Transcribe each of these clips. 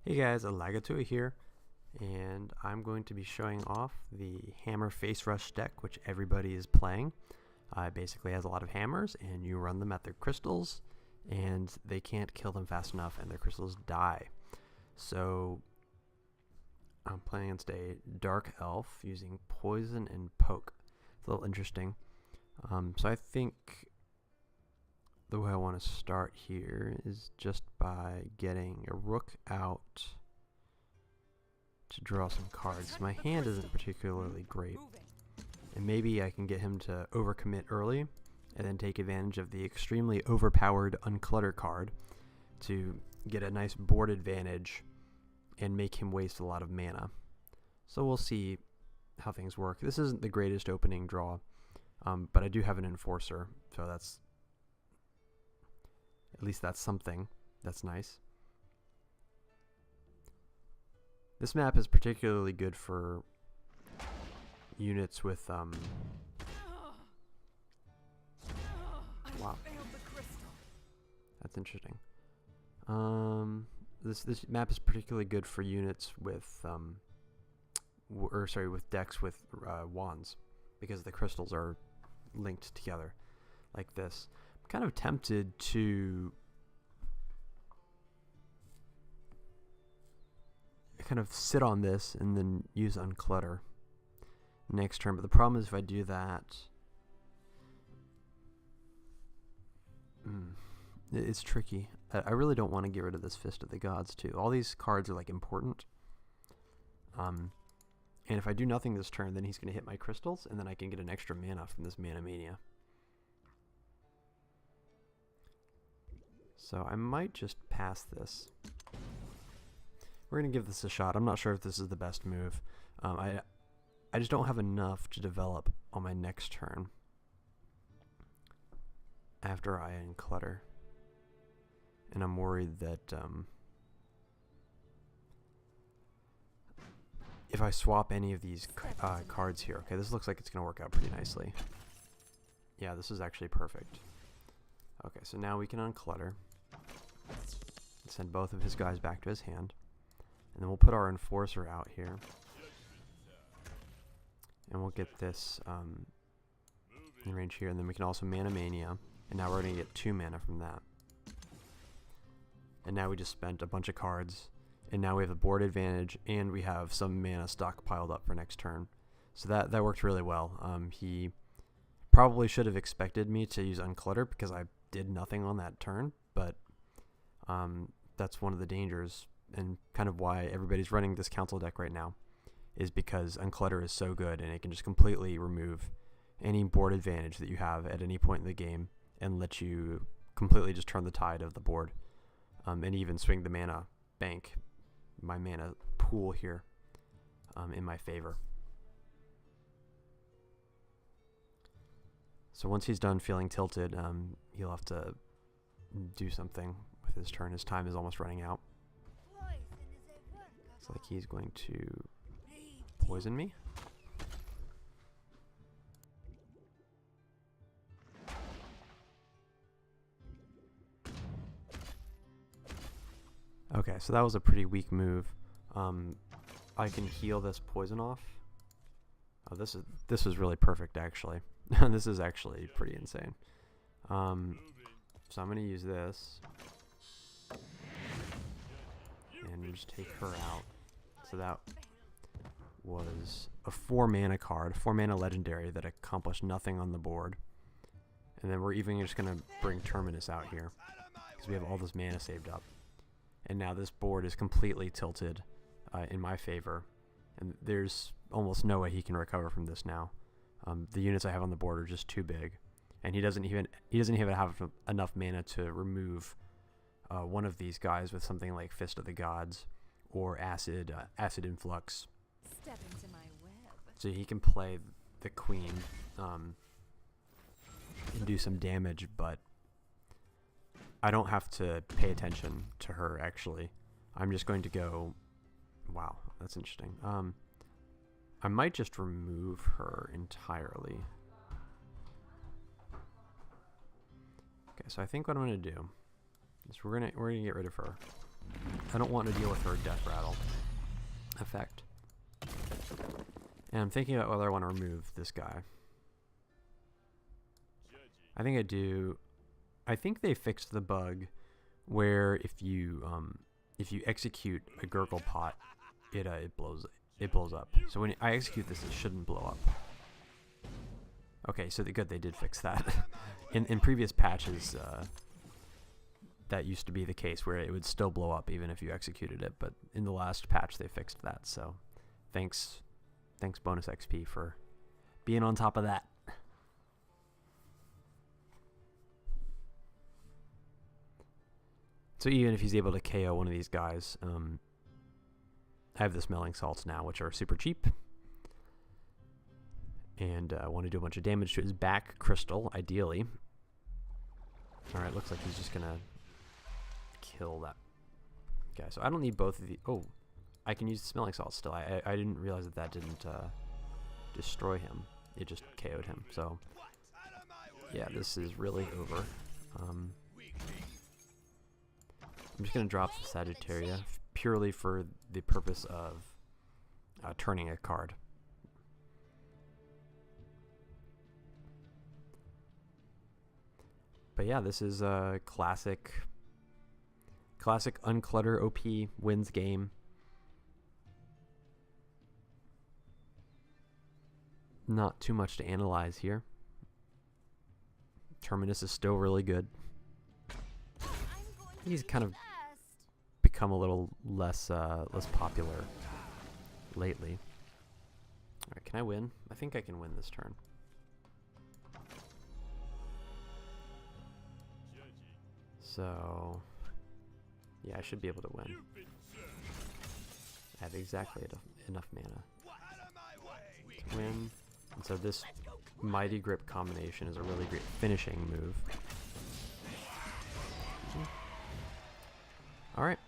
Hey guys, Elagatua here, and I'm going to be showing off the hammer Facerush deck, which everybody is playing. It basically has a lot of hammers, and you run them at their crystals, and they can't kill them fast enough, and their crystals die. So I'm playing against a dark elf using poison and poke. It's a little interesting. So I think the way I want to start here is just by getting a rook out to draw some cards. My hand isn't particularly great, and maybe I can get him to overcommit early and then take advantage of the extremely overpowered unclutter card to get a nice board advantage and make him waste a lot of mana. So we'll see how things work. This isn't the greatest opening draw, but I do have an enforcer, so that's at least that's something. That's nice. This map is particularly good for units with wow. That's interesting. This map is particularly good for units with with decks with wands, because the crystals are linked together like this. I'm kind of tempted to kind of sit on this and then use unclutter next turn, but the problem is if I do that, it's tricky. I really don't want to get rid of this Fist of the Gods too. All these cards are like important, and if I do nothing this turn, then he's going to hit my crystals, and then I can get an extra mana from this Mana Mania. So I might just pass this. We're going to give this a shot. I'm not sure if this is the best move. I just don't have enough to develop on my next turn after I unclutter. And I'm worried that if I swap any of these cards here, okay, this looks like it's going to work out pretty nicely. Yeah, this is actually perfect. Okay, so now we can unclutter and send both of his guys back to his hand. And then we'll put our enforcer out here. And we'll get this in range here. And then we can also Mana Mania. And now we're going to get 2 mana from that. And now we just spent a bunch of cards. And now we have the board advantage. And we have some mana stockpiled up for next turn. So that worked really well. He probably should have expected me to use Unclutter because I did nothing on that turn. But that's one of the dangers, and kind of why everybody's running this council deck right now, is because Unclutter is so good and it can just completely remove any board advantage that you have at any point in the game and let you completely just turn the tide of the board, and even swing the mana bank, my mana pool here, in my favor. So once he's done feeling tilted, he'll have to do something with his turn. His time is almost running out. It's like he's going to poison me. Okay, so that was a pretty weak move. I can heal this poison off. Oh, this is really perfect actually. This is actually pretty insane. So I'm going to use this and just take her out. So that was a 4 mana card, 4 mana legendary that accomplished nothing on the board. And then we're even just going to bring Terminus out here because we have all this mana saved up. And now this board is completely tilted in my favor, and there's almost no way he can recover from this now. The units I have on the board are just too big, and he doesn't even have enough mana to remove one of these guys with something like Fist of the Gods or Acid Influx. Step into my web. So he can play the Queen and do some damage, but I don't have to pay attention to her actually. I'm just going to go, wow, that's interesting. I might just remove her entirely. Okay, so I think what I'm gonna do is we're gonna get rid of her. I don't want to deal with her death rattle effect. And I'm thinking about whether I want to remove this guy. I think I do. I think they fixed the bug where if you execute a gurgle pot, it blows up. So when I execute this, it shouldn't blow up. Okay, so good, they did fix that. in previous patches, that used to be the case where it would still blow up even if you executed it. But in the last patch, they fixed that. So thanks bonus XP for being on top of that. So even if he's able to KO one of these guys, I have the smelling salts now, which are super cheap. And I want to do a bunch of damage to his back crystal, ideally. Alright, looks like he's just going to kill that guy. So I don't need both of the... Oh, I can use the smelling salts still. I didn't realize that didn't destroy him. It just KO'd him. So, yeah, this is really over. I'm just going to drop the Sagittaria purely for the purpose of turning a card. But yeah, this is a classic unclutter OP wins game. Not too much to analyze here. Terminus is still really good. He's kind of become a little less popular lately. Alright, can I win? I think I can win this turn. So, yeah, I should be able to win. I have exactly enough mana to win. And so this Mighty Grip combination is a really great finishing move. Alright,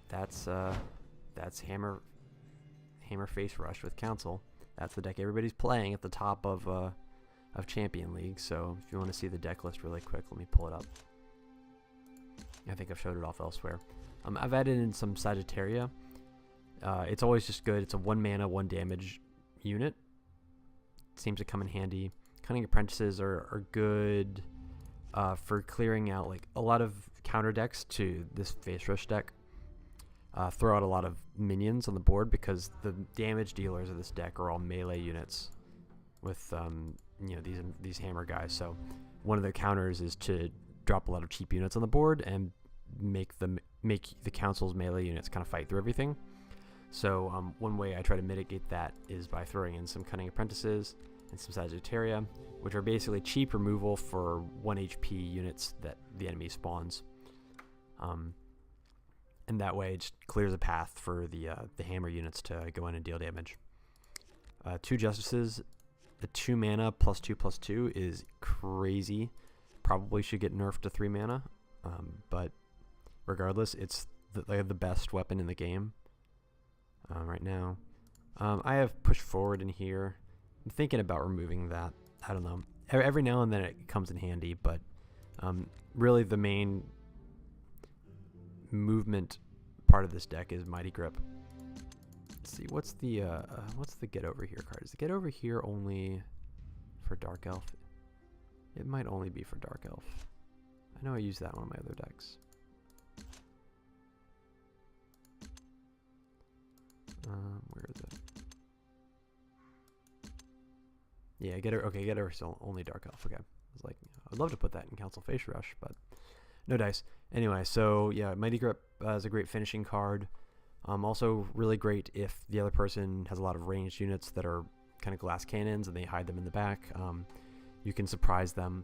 that's Hammer Facerush with Council. That's the deck everybody's playing at the top of Champion League. So if you want to see the deck list really quick, let me pull it up. I think I've showed it off elsewhere. I've added in some Sagittaria. It's always just good. It's a 1 mana, 1 damage unit. It seems to come in handy. Cunning Apprentices are good for clearing out like a lot of counter decks to this Facerush deck. Throw out a lot of minions on the board because the damage dealers of this deck are all melee units with you know, these hammer guys. So one of the counters is to drop a lot of cheap units on the board and make the council's melee units kind of fight through everything. So one way I try to mitigate that is by throwing in some Cunning Apprentices and some Sagittaria, which are basically cheap removal for 1 HP units that the enemy spawns. And that way it just clears a path for the hammer units to go in and deal damage. 2 Justices, the 2 mana +2/+2 is crazy. Probably should get nerfed to 3 mana, but regardless, it's the best weapon in the game right now. I have Push Forward in here. I'm thinking about removing that. I don't know. Every now and then it comes in handy, but really the main movement part of this deck is Mighty Grip. Let's see, what's the Get Over Here card? Is the Get Over Here only for Dark Elf? It might only be for Dark Elf. I know I use that in one of my other decks. Where is it? Yeah, Get Over still only Dark Elf. Okay, I was like, I'd love to put that in Council Facerush, but no dice. Anyway, so yeah, Mighty Grip is a great finishing card. Also really great if the other person has a lot of ranged units that are kind of glass cannons and they hide them in the back. You can surprise them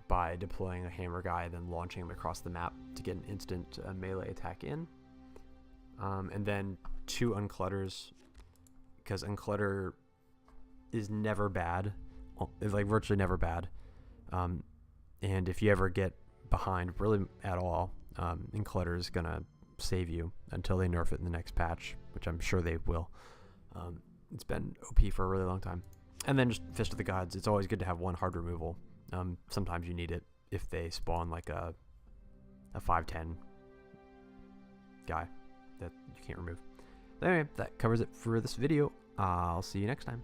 by deploying a hammer guy, then launching him across the map to get an instant melee attack in. And then 2 unclutters, because unclutter is never bad. It's like virtually never bad. And if you ever get behind really at all, unclutter is going to save you until they nerf it in the next patch, which I'm sure they will. It's been OP for a really long time. And then just Fist of the Gods. It's always good to have 1 hard removal. Sometimes you need it if they spawn like a 5/10 guy that you can't remove. Anyway, that covers it for this video. I'll see you next time.